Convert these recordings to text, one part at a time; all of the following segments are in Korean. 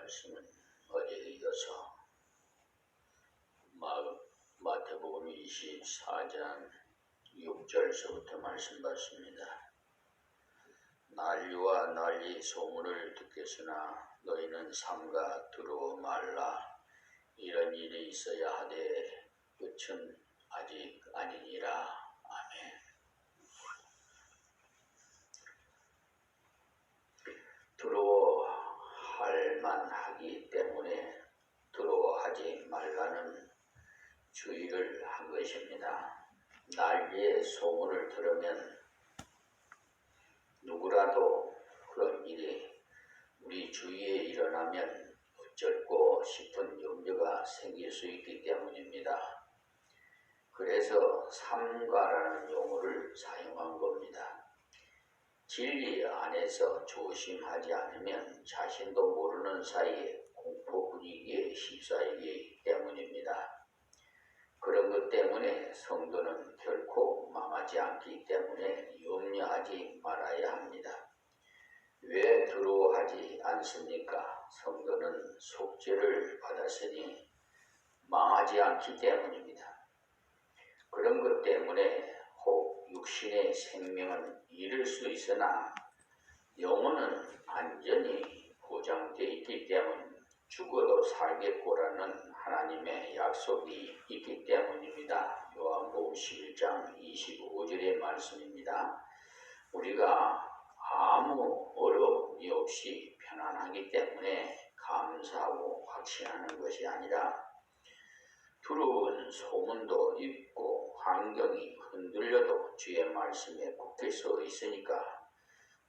말씀은 어제에 이어서 마태복음 24장 6절서부터 말씀 받습니다. 난리와 난리 소문을 듣겠으나 너희는 삼가 두려워 말라. 이런 일이 있어야 하되 끝은 아직 아니니라. 아멘. 두려워할 만하기 때문에 두려워하지 말라는 주의를 한 것입니다. 난리의 소문을 들으면 누구라도 그런 일이 우리 주위에 일어나면 어쩔고 싶은 염려가 생길 수 있기 때문입니다. 그래서 삼가라는 용어를 사용한 겁니다. 진리 안에서 조심하지 않으면 자신도 모르는 사이에 공포 분위기에 휩싸이기 때문입니다. 그런 것 때문에 성도는 결코 망하지 않기 때문에 염려하지 말아야 합니다. 왜 두려워하지 않습니까? 성도는 속죄를 받았으니 망하지 않기 때문입니다. 그런 것 때문에 혹 육신의 생명은 잃을 수 있으나 영혼은 안전히 보장되어 있기 때문에 죽어도 살겠고라는 하나님의 약속이 있기 때문입니다. 요한복음 11장 25절의 말씀입니다. 우리가 아무 어려움이 없이 편안하기 때문에 감사하고 확신하는 것이 아니라 두려운 소문도 있고 환경이 흔들려도 주의 말씀에 굳게 서 있으니까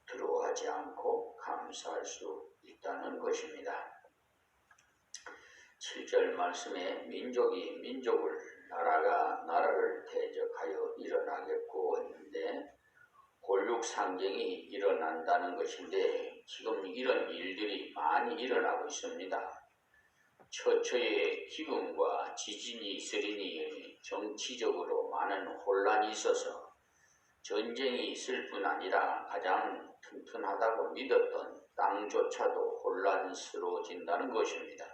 두려워하지 않고 감사할 수 있다는 것입니다. 7절 말씀에 민족이 민족을 나라가 나라를 대적하여 일어나겠고 했는데 곤륙상쟁이 일어난다는 것인데 지금 이런 일들이 많이 일어나고 있습니다. 처처에 기근과 지진이 있으리니 정치적으로 많은 혼란이 있어서 전쟁이 있을 뿐 아니라 가장 튼튼하다고 믿었던 땅조차도 혼란스러워진다는 것입니다.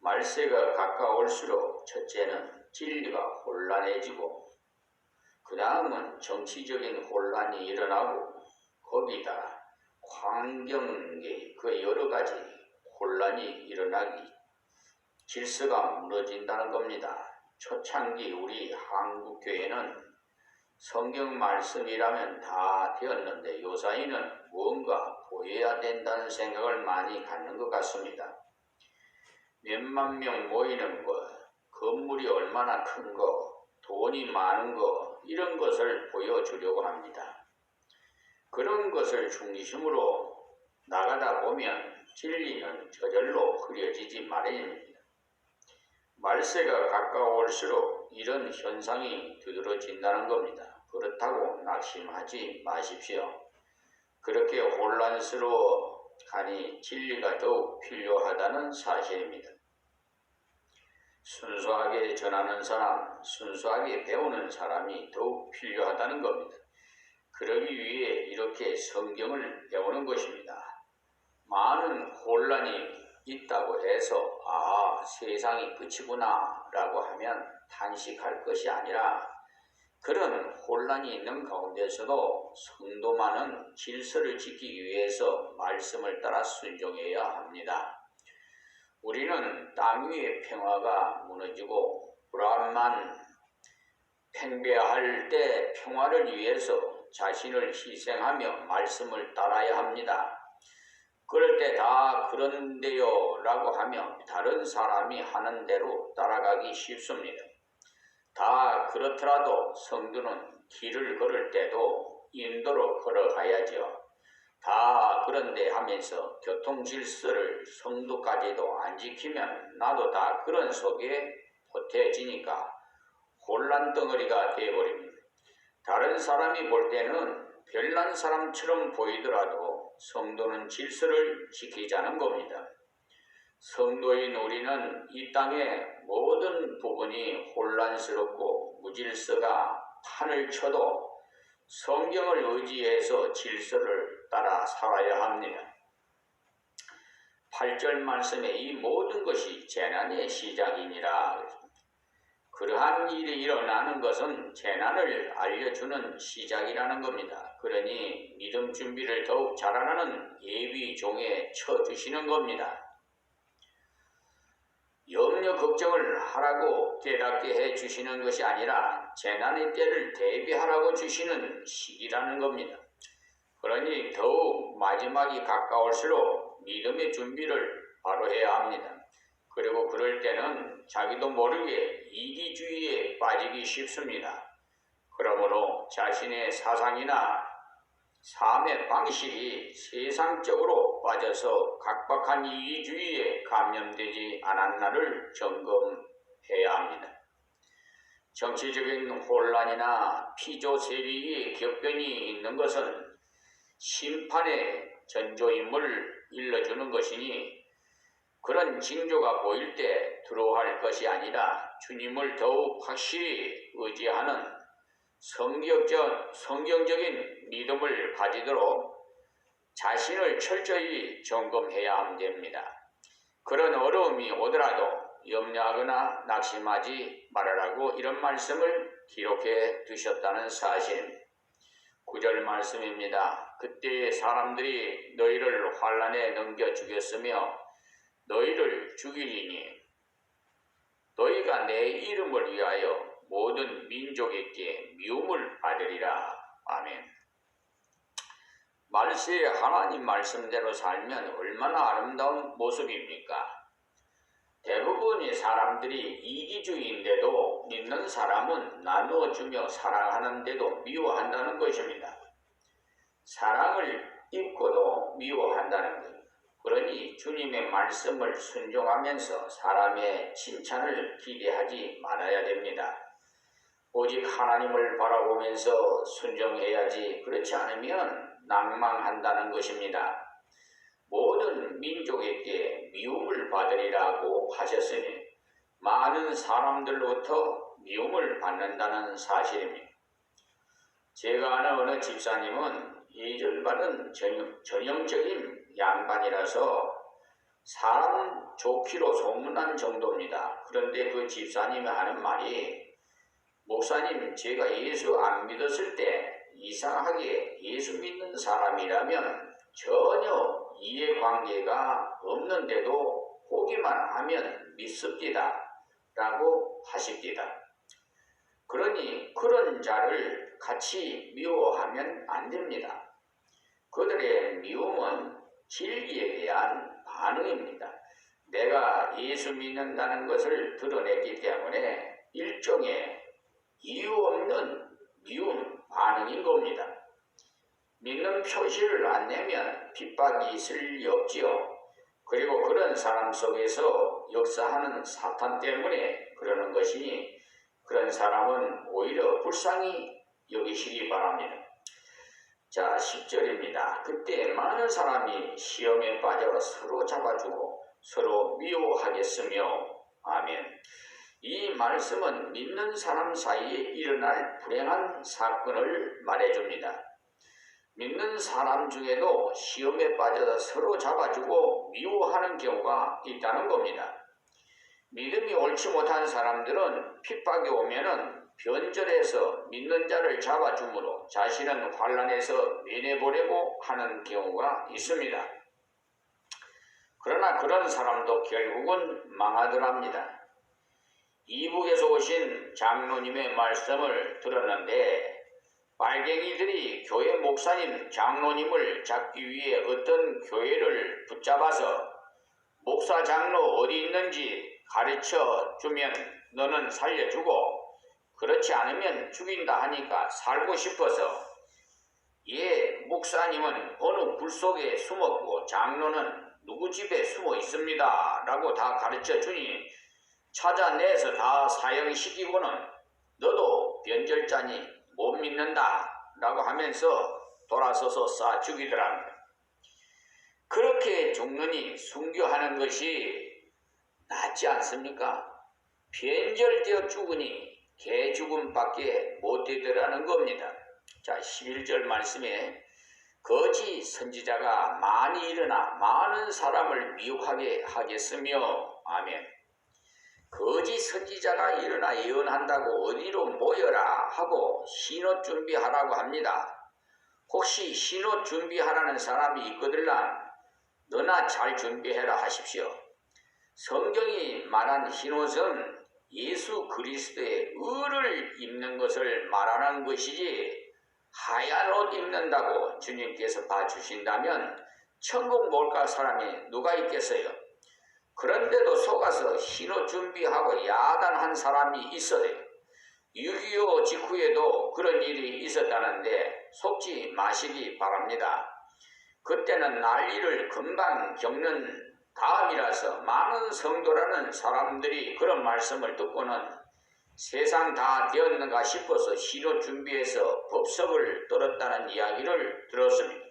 말세가 가까울수록 첫째는 진리가 혼란해지고 그 다음은 정치적인 혼란이 일어나고 거기다 환경의 그 여러 가지 혼란이 일어나기 질서가 무너진다는 겁니다. 초창기 우리 한국교회는 성경 말씀이라면 다 되었는데 요사이는 무언가 보여야 된다는 생각을 많이 갖는 것 같습니다. 몇만 명 모이는 것, 건물이 얼마나 큰 것, 돈이 많은 것 이런 것을 보여주려고 합니다. 그런 것을 중심으로 나가다 보면 진리는 저절로 흐려지지 마련입니다. 말세가 가까울수록 이런 현상이 두드러진다는 겁니다. 그렇다고 낙심하지 마십시오. 그렇게 혼란스러워하니 진리가 더욱 필요하다는 사실입니다. 순수하게 전하는 사람, 순수하게 배우는 사람이 더욱 필요하다는 겁니다. 그러기 위해 이렇게 성경을 배우는 것입니다. 많은 혼란이 있다고 해서 세상이 끝이구나 라고 하면 탄식할 것이 아니라 그런 혼란이 있는 가운데서도 성도만은 질서를 지키기 위해서 말씀을 따라 순종해야 합니다. 우리는 땅 위의 평화가 무너지고 불안만 팽배할 때 평화를 위해서 자신을 희생하며 말씀을 따라야 합니다. 그럴 때 다 그런데요 라고 하면 다른 사람이 하는 대로 따라가기 쉽습니다. 다 그렇더라도 성도는 길을 걸을 때도 인도로 걸어가야죠. 다 그런데 하면서 교통 질서를 성도까지도 안 지키면 나도 다 그런 속에 보태지니까 혼란 덩어리가 되어버립니다. 다른 사람이 볼 때는 별난 사람처럼 보이더라도 성도는 질서를 지키자는 겁니다. 성도인 우리는 이 땅의 모든 부분이 혼란스럽고 무질서가 판을 쳐도 성경을 의지해서 질서를 따라 살아야 합니다. 8절 말씀에 이 모든 것이 재난의 시작이니라. 그러한 일이 일어나는 것은 재난을 알려주는 시작이라는 겁니다. 그러니 믿음 준비를 더욱 잘하는 예비 종에 쳐주시는 겁니다. 염려 걱정을 하라고 깨닫게 해주시는 것이 아니라 재난의 때를 대비하라고 주시는 시기라는 겁니다. 그러니 더욱 마지막이 가까울수록 믿음의 준비를 바로 해야 합니다. 그리고 그럴 때는 자기도 모르게 이기주의에 빠지기 쉽습니다. 그러므로 자신의 사상이나 삶의 방식이 세상적으로 빠져서 각박한 이기주의에 감염되지 않았나를 점검해야 합니다. 정치적인 혼란이나 피조세리의 격변이 있는 것은 심판의 전조임을 일러주는 것이니 그런 징조가 보일 때 두려워할 것이 아니라 주님을 더욱 확실히 의지하는 성경적인 믿음을 가지도록 자신을 철저히 점검해야 됩니다. 그런 어려움이 오더라도 염려하거나 낙심하지 말아라고 이런 말씀을 기록해 두셨다는 사실. 9절 말씀입니다. 그때 사람들이 너희를 환난에 넘겨 죽였으며 너희를 죽이리니 너희가 내 이름을 위하여 모든 민족에게 미움을 받으리라. 아멘. 말세에 하나님 말씀대로 살면 얼마나 아름다운 모습입니까? 대부분의 사람들이 이기주의인데도 믿는 사람은 나누어주며 사랑하는데도 미워한다는 것입니다. 사랑을 입고도 미워한다는 것. 그러니 주님의 말씀을 순종하면서 사람의 칭찬을 기대하지 말아야 됩니다. 오직 하나님을 바라보면서 순종해야지 그렇지 않으면 낭망한다는 것입니다. 모든 민족에게 미움을 받으리라고 하셨으니 많은 사람들로부터 미움을 받는다는 사실입니다. 제가 아는 어느 집사님은 예절받은 전형적인 양반이라서 사람 좋기로 소문난 정도입니다. 그런데 그 집사님이 하는 말이 목사님, 제가 예수 안 믿었을 때 이상하게 예수 믿는 사람이라면 전혀 이해관계가 없는데도 보기만 하면 믿습니다 라고 하십니다. 그러니 그런 자를 같이 미워하면 안 됩니다. 그들의 미움은 진리에 대한 반응입니다. 내가 예수 믿는다는 것을 드러냈기 때문에 일종의 이유 없는 미움 반응인 겁니다. 믿는 표시를 안 내면 핍박이 있을 리 없지요. 그리고 그런 사람 속에서 역사하는 사탄 때문에 그러는 것이니 그런 사람은 오히려 불쌍히 여기시기 바랍니다. 자, 10절입니다. 그때 많은 사람이 시험에 빠져 서로 잡아주고 서로 미워하겠으며 아멘. 이 말씀은 믿는 사람 사이에 일어날 불행한 사건을 말해줍니다. 믿는 사람 중에도 시험에 빠져서 서로 잡아주고 미워하는 경우가 있다는 겁니다. 믿음이 옳지 못한 사람들은 핍박이 오면은 변절해서 믿는 자를 잡아주므로 자신은 환난에서 면해보려고 하는 경우가 있습니다. 그러나 그런 사람도 결국은 망하더랍니다. 이북에서 오신 장로님의 말씀을 들었는데 빨갱이들이 교회 목사님, 장로님을 잡기 위해 어떤 교회를 붙잡아서 목사, 장로 어디 있는지 가르쳐 주면 너는 살려주고 그렇지 않으면 죽인다 하니까 살고 싶어서 목사님은 어느 굴 속에 숨었고 장로는 누구 집에 숨어 있습니다 라고 다 가르쳐 주니 찾아내서 다 사형시키고는 너도 변절자니 못 믿는다 라고 하면서 돌아서서 쏴 죽이더랍니다. 그렇게 죽느니 순교하는 것이 낫지 않습니까? 변절되어 죽으니 개죽음밖에 못 되더라는 겁니다. 자, 11절 말씀에 거짓 선지자가 많이 일어나 많은 사람을 미혹하게 하겠으며. 아멘. 거짓 선지자가 일어나 예언한다고 어디로 모여라 하고 신호 준비하라고 합니다. 혹시 신호 준비하라는 사람이 있거들란 너나 잘 준비해라 하십시오. 성경이 말한 흰옷은 예수 그리스도의 의를 입는 것을 말하는 것이지, 하얀 옷 입는다고 주님께서 봐주신다면 천국 못 갈 사람이 누가 있겠어요? 그런데도 속아서 흰옷 준비하고 야단한 사람이 있어요. 6.25 직후에도 그런 일이 있었다는데 속지 마시기 바랍니다. 그때는 난리를 금방 겪는 다음이라서 많은 성도라는 사람들이 그런 말씀을 듣고는 세상 다 되었는가 싶어서 흰옷 준비해서 법석을 떨었다는 이야기를 들었습니다.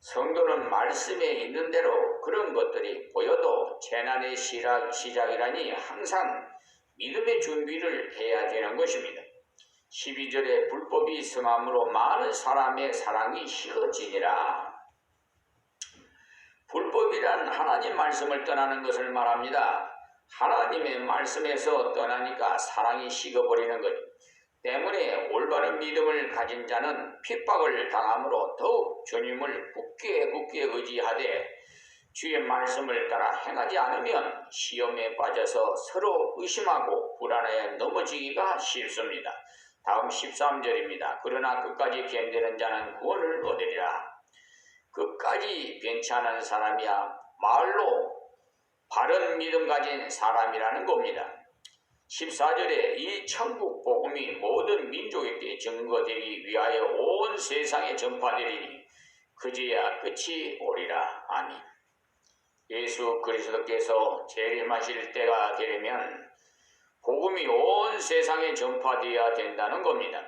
성도는 말씀에 있는 대로 그런 것들이 보여도 재난의 시작이라니 항상 믿음의 준비를 해야 되는 것입니다. 12절에 불법이 성함으로 많은 사람의 사랑이 식어지니라. 불법이란 하나님 말씀을 떠나는 것을 말합니다. 하나님의 말씀에서 떠나니까 사랑이 식어버리는 것 때문에 올바른 믿음을 가진 자는 핍박을 당함으로 더욱 주님을 굳게 의지하되 주의 말씀을 따라 행하지 않으면 시험에 빠져서 서로 의심하고 불안해 넘어지기가 쉽습니다. 다음 13절입니다. 그러나 끝까지 견디는 자는 구원을 얻으리라. 끝까지 괜찮은 사람이야 말로 바른 믿음 가진 사람이라는 겁니다. 14절에 이 천국 복음이 모든 민족에게 증거되기 위하여 온 세상에 전파되리니 그제야 끝이 오리라. 아멘. 예수 그리스도께서 재림하실 때가 되면 복음이 온 세상에 전파되어야 된다는 겁니다.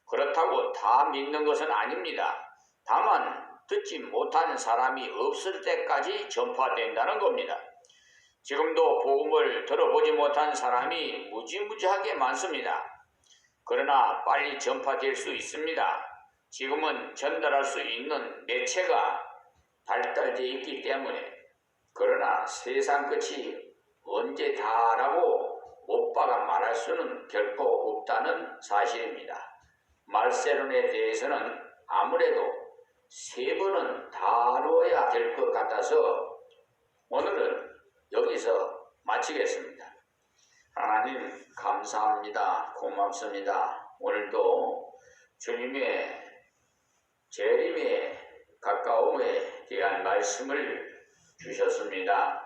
그렇다고 다 믿는 것은 아닙니다. 다만 듣지 못한 사람이 없을 때까지 전파된다는 겁니다. 지금도 복음을 들어보지 못한 사람이 무지무지하게 많습니다. 그러나 빨리 전파될 수 있습니다. 지금은 전달할 수 있는 매체가 발달되어 있기 때문에. 그러나 세상 끝이 언제 다라고 오빠가 말할 수는 결코 없다는 사실입니다. 말세론에 대해서는 아무래도 3번은 다뤄야 될 것 같아서 오늘은 여기서 마치겠습니다. 하나님 감사합니다. 고맙습니다. 오늘도 주님의 재림에 가까움에 대한 말씀을 주셨습니다.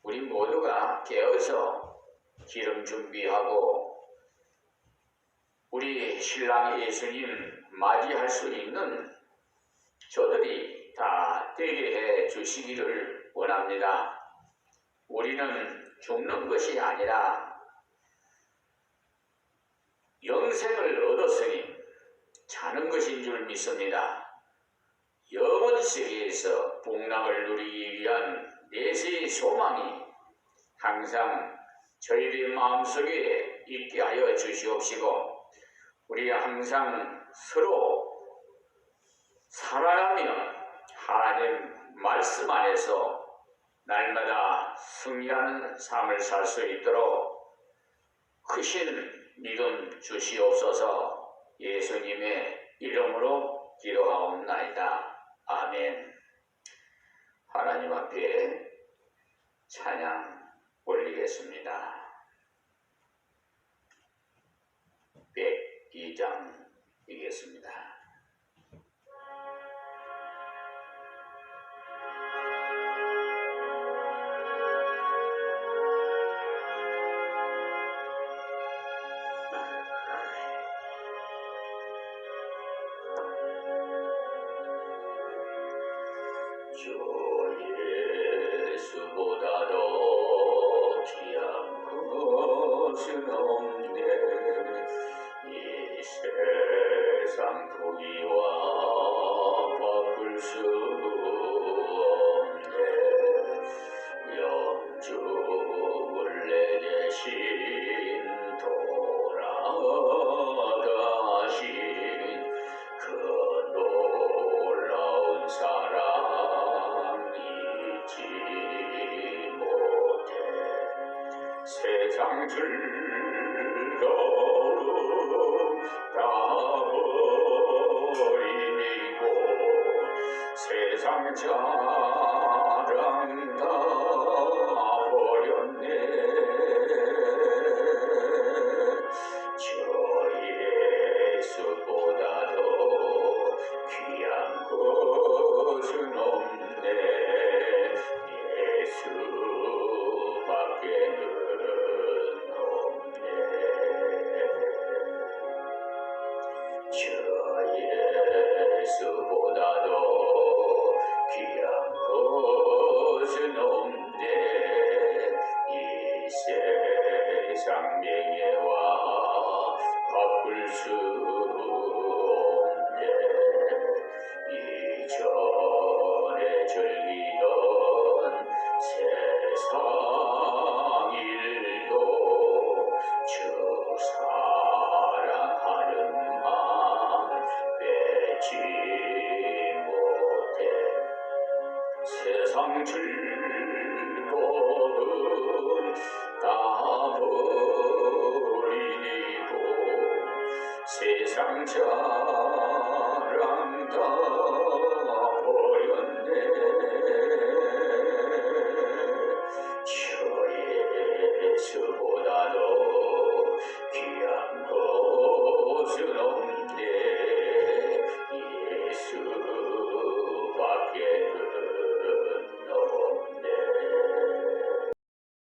우리 모두가 깨어서 기름 준비하고 우리 신랑 예수님 맞이할 수 있는 저들이 다 되게 해 주시기를 원합니다. 우리는 죽는 것이 아니라 영생을 얻었으니 자는 것인 줄 믿습니다. 영원 세계에서 복락을 누리기 위한 내세의 소망이 항상 저희들의 마음속에 있게 하여 주시옵시고 우리 항상 서로 살아가며 하나님 말씀 안에서 날마다 승리하는 삶을 살 수 있도록 크신 믿음 주시옵소서. 예수님의 이름으로 기도하옵나이다. 아멘. 하나님 앞에 찬양 올리겠습니다. 102장이겠습니다. 주 예수보다도 귀한 것은 없네. 이 세상 세상 즐거움 다 버리고 세상 자랑 다 버렸네. 저 예수보다도 귀한 것은 없네. 예수밖에는 없네. 저 예수보다도 귀한 것은 없네. 이 세상 명예와 바꿀 수 없네. 이전에 즐기던 세상 일도 주 사랑하는 맘 빼지 못해. 세상 즐거움 다 버리고 세상 자랑 다